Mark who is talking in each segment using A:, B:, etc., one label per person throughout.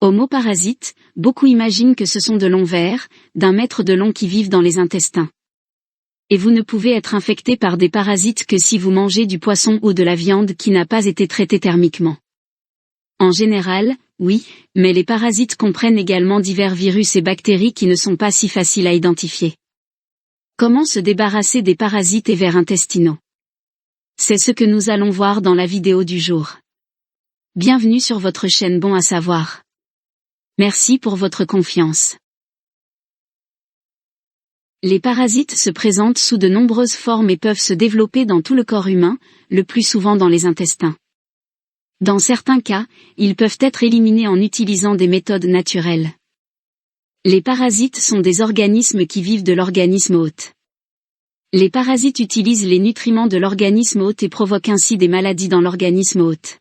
A: Au mot parasite, beaucoup imaginent que ce sont de longs vers, d'1 mètre de long qui vivent dans les intestins. Et vous ne pouvez être infecté par des parasites que si vous mangez du poisson ou de la viande qui n'a pas été traitée thermiquement. En général, oui, mais les parasites comprennent également divers virus et bactéries qui ne sont pas si faciles à identifier. Comment se débarrasser des parasites et vers intestinaux? C'est ce que nous allons voir dans la vidéo du jour. Bienvenue sur votre chaîne Bon à savoir. Merci pour votre confiance. Les parasites se présentent sous de nombreuses formes et peuvent se développer dans tout le corps humain, le plus souvent dans les intestins. Dans certains cas, ils peuvent être éliminés en utilisant des méthodes naturelles. Les parasites sont des organismes qui vivent de l'organisme hôte. Les parasites utilisent les nutriments de l'organisme hôte et provoquent ainsi des maladies dans l'organisme hôte.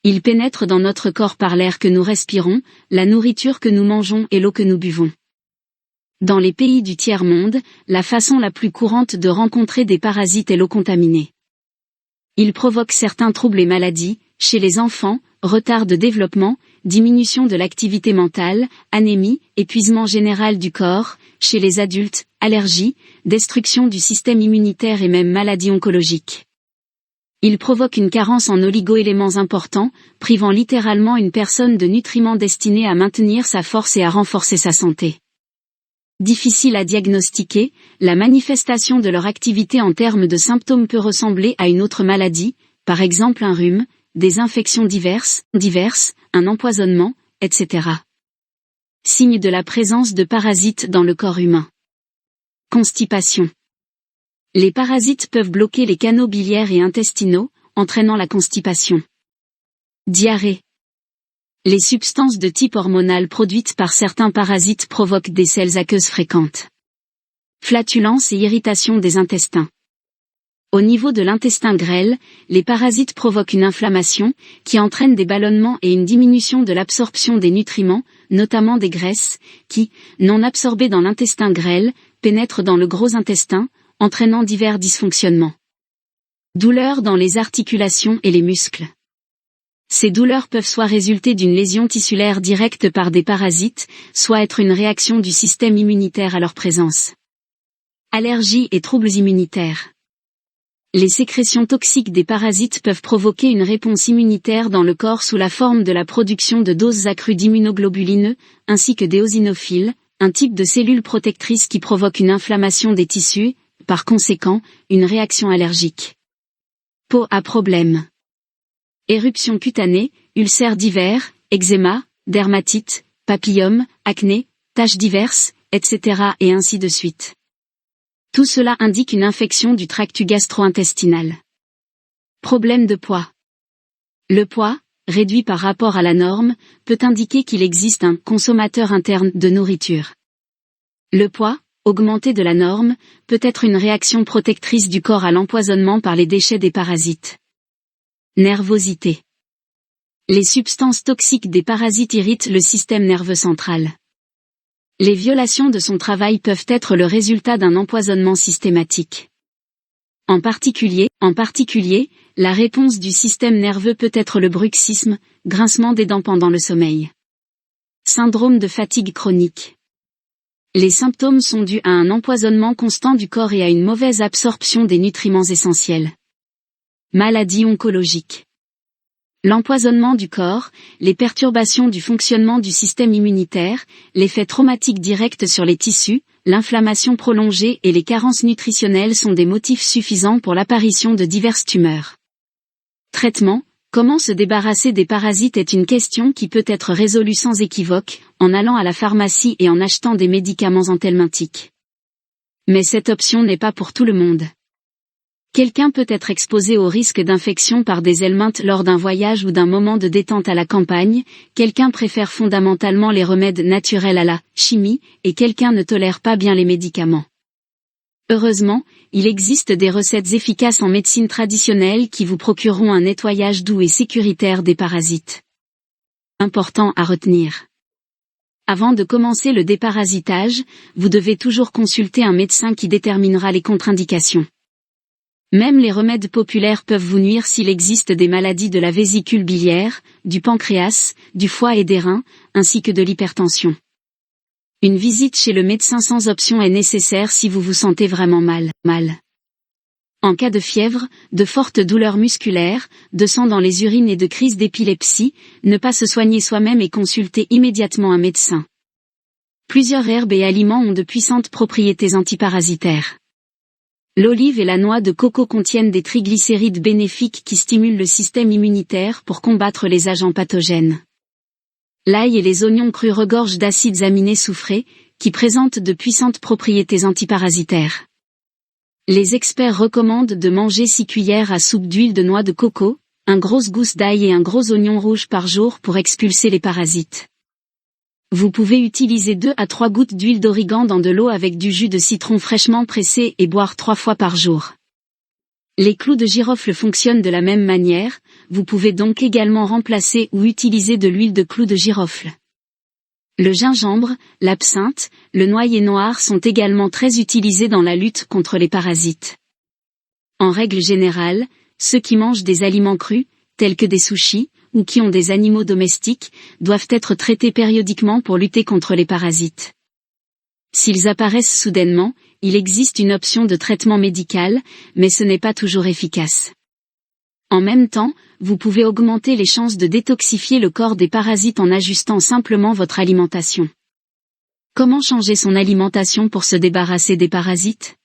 A: Ils pénètrent dans notre corps par l'air que nous respirons, la nourriture que nous mangeons et l'eau que nous buvons. Dans les pays du tiers-monde, la façon la plus courante de rencontrer des parasites est l'eau contaminée. Ils provoquent certains troubles et maladies, chez les enfants, retard de développement, diminution de l'activité mentale, anémie, épuisement général du corps, chez les adultes, allergies, destruction du système immunitaire et même maladies oncologiques. Ils provoquent une carence en oligo-éléments importants, privant littéralement une personne de nutriments destinés à maintenir sa force et à renforcer sa santé. Difficile à diagnostiquer, la manifestation de leur activité en termes de symptômes peut ressembler à une autre maladie, par exemple un rhume, des infections diverses, un empoisonnement, etc. Signe de la présence de parasites dans le corps humain. Constipation. Les parasites peuvent bloquer les canaux biliaires et intestinaux, entraînant la constipation. Diarrhée. Les substances de type hormonal produites par certains parasites provoquent des selles aqueuses fréquentes. Flatulence et irritation des intestins. Au niveau de l'intestin grêle, les parasites provoquent une inflammation, qui entraîne des ballonnements et une diminution de l'absorption des nutriments, notamment des graisses, qui, non absorbées dans l'intestin grêle, pénètrent dans le gros intestin, entraînant divers dysfonctionnements. Douleurs dans les articulations et les muscles. Ces douleurs peuvent soit résulter d'une lésion tissulaire directe par des parasites, soit être une réaction du système immunitaire à leur présence. Allergies et troubles immunitaires. Les sécrétions toxiques des parasites peuvent provoquer une réponse immunitaire dans le corps sous la forme de la production de doses accrues d'immunoglobulineux, ainsi que d'éosinophiles, un type de cellule protectrice qui provoque une inflammation des tissus, par conséquent, une réaction allergique. Peau à problème. Éruptions cutanées, ulcères divers, eczéma, dermatite, papillome, acné, taches diverses, etc. et ainsi de suite. Tout cela indique une infection du tractus gastro-intestinal. Problème de poids. Le poids, réduit par rapport à la norme, peut indiquer qu'il existe un consommateur interne de nourriture. Le poids, augmenté de la norme, peut être une réaction protectrice du corps à l'empoisonnement par les déchets des parasites. Nervosité. Les substances toxiques des parasites irritent le système nerveux central. Les violations de son travail peuvent être le résultat d'un empoisonnement systématique. En particulier, la réponse du système nerveux peut être le bruxisme, grincement des dents pendant le sommeil. Syndrome de fatigue chronique. Les symptômes sont dus à un empoisonnement constant du corps et à une mauvaise absorption des nutriments essentiels. Maladie oncologique. L'empoisonnement du corps, les perturbations du fonctionnement du système immunitaire, l'effet traumatique direct sur les tissus, l'inflammation prolongée et les carences nutritionnelles sont des motifs suffisants pour l'apparition de diverses tumeurs. Traitement. Comment se débarrasser des parasites est une question qui peut être résolue sans équivoque, en allant à la pharmacie et en achetant des médicaments anthelmintiques. Mais cette option n'est pas pour tout le monde. Quelqu'un peut être exposé au risque d'infection par des helminthes lors d'un voyage ou d'un moment de détente à la campagne, quelqu'un préfère fondamentalement les remèdes naturels à la chimie, et quelqu'un ne tolère pas bien les médicaments. Heureusement, il existe des recettes efficaces en médecine traditionnelle qui vous procureront un nettoyage doux et sécuritaire des parasites. Important à retenir. Avant de commencer le déparasitage, vous devez toujours consulter un médecin qui déterminera les contre-indications. Même les remèdes populaires peuvent vous nuire s'il existe des maladies de la vésicule biliaire, du pancréas, du foie et des reins, ainsi que de l'hypertension. Une visite chez le médecin sans option est nécessaire si vous vous sentez vraiment mal. En cas de fièvre, de fortes douleurs musculaires, de sang dans les urines et de crises d'épilepsie, ne pas se soigner soi-même et consulter immédiatement un médecin. Plusieurs herbes et aliments ont de puissantes propriétés antiparasitaires. L'olive et la noix de coco contiennent des triglycérides bénéfiques qui stimulent le système immunitaire pour combattre les agents pathogènes. L'ail et les oignons crus regorgent d'acides aminés soufrés, qui présentent de puissantes propriétés antiparasitaires. Les experts recommandent de manger 6 cuillères à soupe d'huile de noix de coco, une grosse gousse d'ail et un gros oignon rouge par jour pour expulser les parasites. Vous pouvez utiliser 2 à 3 gouttes d'huile d'origan dans de l'eau avec du jus de citron fraîchement pressé et boire 3 fois par jour. Les clous de girofle fonctionnent de la même manière, vous pouvez donc également remplacer ou utiliser de l'huile de clous de girofle. Le gingembre, l'absinthe, le noyer noir sont également très utilisés dans la lutte contre les parasites. En règle générale, ceux qui mangent des aliments crus, tels que des sushis, ou qui ont des animaux domestiques, doivent être traités périodiquement pour lutter contre les parasites. S'ils apparaissent soudainement, il existe une option de traitement médical, mais ce n'est pas toujours efficace. En même temps, vous pouvez augmenter les chances de détoxifier le corps des parasites en ajustant simplement votre alimentation. Comment changer son alimentation pour se débarrasser des parasites ?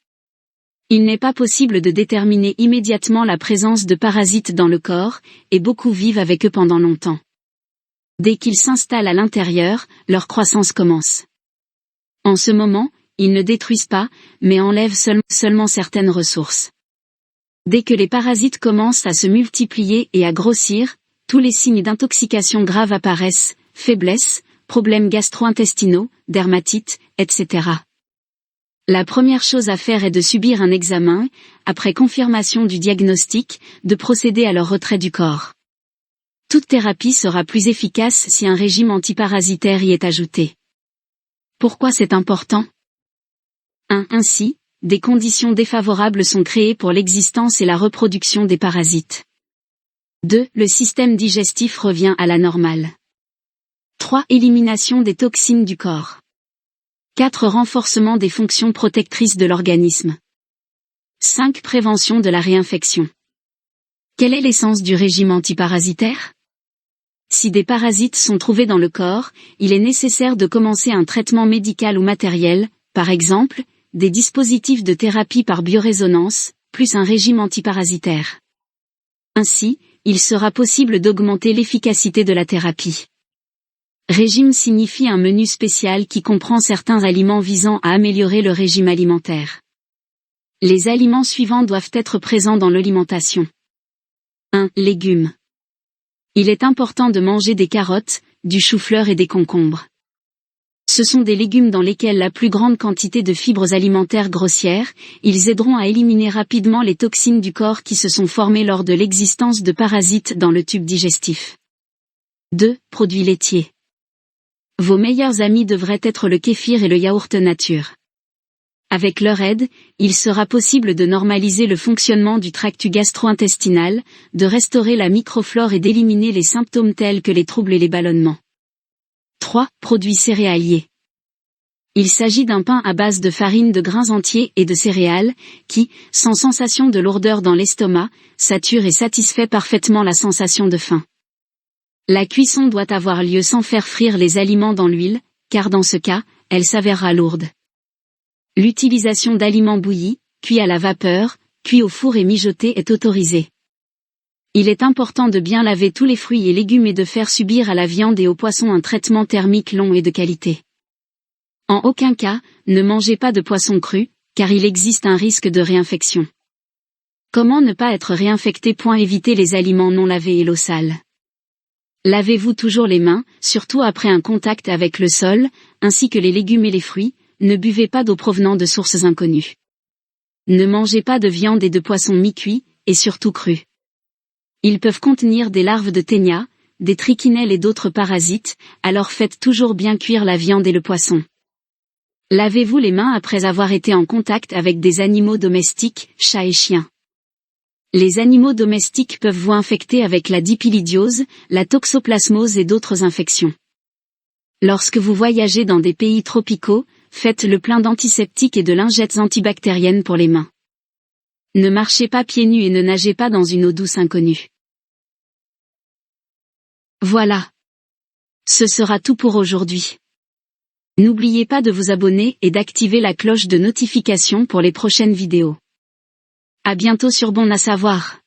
A: Il n'est pas possible de déterminer immédiatement la présence de parasites dans le corps, et beaucoup vivent avec eux pendant longtemps. Dès qu'ils s'installent à l'intérieur, leur croissance commence. En ce moment, ils ne détruisent pas, mais enlèvent seulement certaines ressources. Dès que les parasites commencent à se multiplier et à grossir, tous les signes d'intoxication grave apparaissent, faiblesse, problèmes gastro-intestinaux, dermatite, etc. La première chose à faire est de subir un examen, après confirmation du diagnostic, de procéder à leur retrait du corps. Toute thérapie sera plus efficace si un régime antiparasitaire y est ajouté. Pourquoi c'est important ? Ainsi, des conditions défavorables sont créées pour l'existence et la reproduction des parasites. 2. Le système digestif revient à la normale. 3. Élimination des toxines du corps. 4. Renforcement des fonctions protectrices de l'organisme. 5. Prévention de la réinfection. Quelle est l'essence du régime antiparasitaire ? Si des parasites sont trouvés dans le corps, il est nécessaire de commencer un traitement médical ou matériel, par exemple, des dispositifs de thérapie par biorésonance, plus un régime antiparasitaire. Ainsi, il sera possible d'augmenter l'efficacité de la thérapie. Régime signifie un menu spécial qui comprend certains aliments visant à améliorer le régime alimentaire. Les aliments suivants doivent être présents dans l'alimentation. 1. Légumes. Il est important de manger des carottes, du chou-fleur et des concombres. Ce sont des légumes dans lesquels la plus grande quantité de fibres alimentaires grossières, ils aideront à éliminer rapidement les toxines du corps qui se sont formées lors de l'existence de parasites dans le tube digestif. 2. Produits laitiers. Vos meilleurs amis devraient être le kéfir et le yaourt nature. Avec leur aide, il sera possible de normaliser le fonctionnement du tract gastro-intestinal, de restaurer la microflore et d'éliminer les symptômes tels que les troubles et les ballonnements. 3. Produits céréaliers. Il s'agit d'un pain à base de farine de grains entiers et de céréales, qui, sans sensation de lourdeur dans l'estomac, sature et satisfait parfaitement la sensation de faim. La cuisson doit avoir lieu sans faire frire les aliments dans l'huile, car dans ce cas, elle s'avérera lourde. L'utilisation d'aliments bouillis, cuits à la vapeur, cuits au four et mijotés est autorisée. Il est important de bien laver tous les fruits et légumes et de faire subir à la viande et aux poissons un traitement thermique long et de qualité. En aucun cas, ne mangez pas de poisson cru, car il existe un risque de réinfection. Comment ne pas être réinfecté ? Éviter les aliments non lavés et l'eau sale. Lavez-vous toujours les mains, surtout après un contact avec le sol, ainsi que les légumes et les fruits. Ne buvez pas d'eau provenant de sources inconnues. Ne mangez pas de viande et de poissons mi-cuits, et surtout crus. Ils peuvent contenir des larves de ténia, des trichinelles et d'autres parasites, alors faites toujours bien cuire la viande et le poisson. Lavez-vous les mains après avoir été en contact avec des animaux domestiques, chats et chiens. Les animaux domestiques peuvent vous infecter avec la dipylidiose, la toxoplasmose et d'autres infections. Lorsque vous voyagez dans des pays tropicaux, faites le plein d'antiseptiques et de lingettes antibactériennes pour les mains. Ne marchez pas pieds nus et ne nagez pas dans une eau douce inconnue. Voilà. Ce sera tout pour aujourd'hui. N'oubliez pas de vous abonner et d'activer la cloche de notification pour les prochaines vidéos. À bientôt sur Bon à savoir.